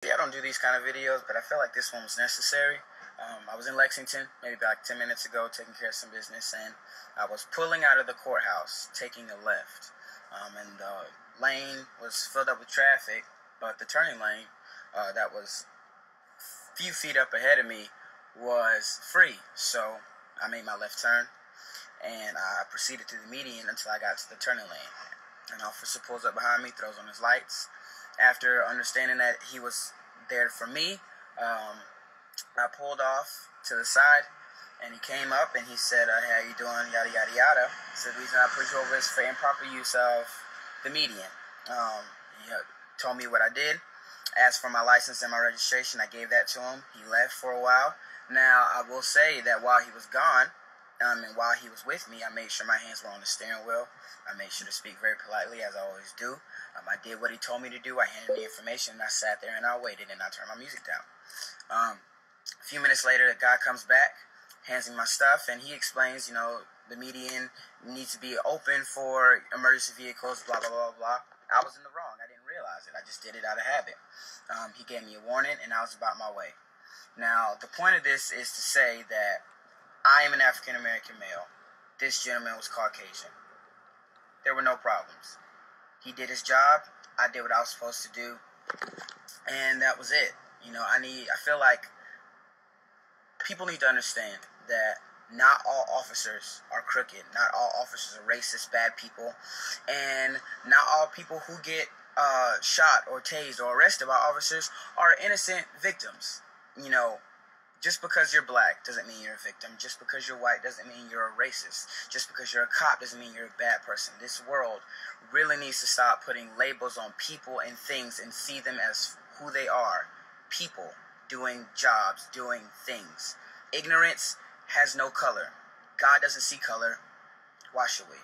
I don't do these kind of videos, but I feel like this one was necessary. I was in Lexington maybe about 10 minutes ago taking care of some business, and I was pulling out of the courthouse, taking a left. And the lane was filled up with traffic, but the turning lane that was a few feet up ahead of me was free. So I made my left turn, and I proceeded through the median until I got to the turning lane. An officer pulls up behind me, throws on his lights. After understanding that he was there for me, I pulled off to the side, and he came up and he said, "Hey, how you doing? Yada yada yada." So the reason I put you over is for improper use of the median. He told me what I did, asked for my license and my registration. I gave that to him. He left for a while. Now I will say that while he was gone, and while he was with me, I made sure my hands were on the steering wheel. I made sure to speak very politely, as I always do. I did what he told me to do. I handed the information, and I sat there and I waited, and I turned my music down. A few minutes later, the guy comes back, hands me my stuff, and he explains, the median needs to be open for emergency vehicles, blah, blah, blah, blah. I was in the wrong. I didn't realize it. I just did it out of habit. He gave me a warning, and I was about my way. Now, the point of this is to say that I am an African-American male. This gentleman was Caucasian. There were no problems. He did his job. I did what I was supposed to do. And that was it. I feel like people need to understand that not all officers are crooked. Not all officers are racist, bad people. And not all people who get shot or tased or arrested by officers are innocent victims. Just because you're black doesn't mean you're a victim. Just because you're white doesn't mean you're a racist. Just because you're a cop doesn't mean you're a bad person. This world really needs to stop putting labels on people and things and see them as who they are. People doing jobs, doing things. Ignorance has no color. God doesn't see color. Why should we?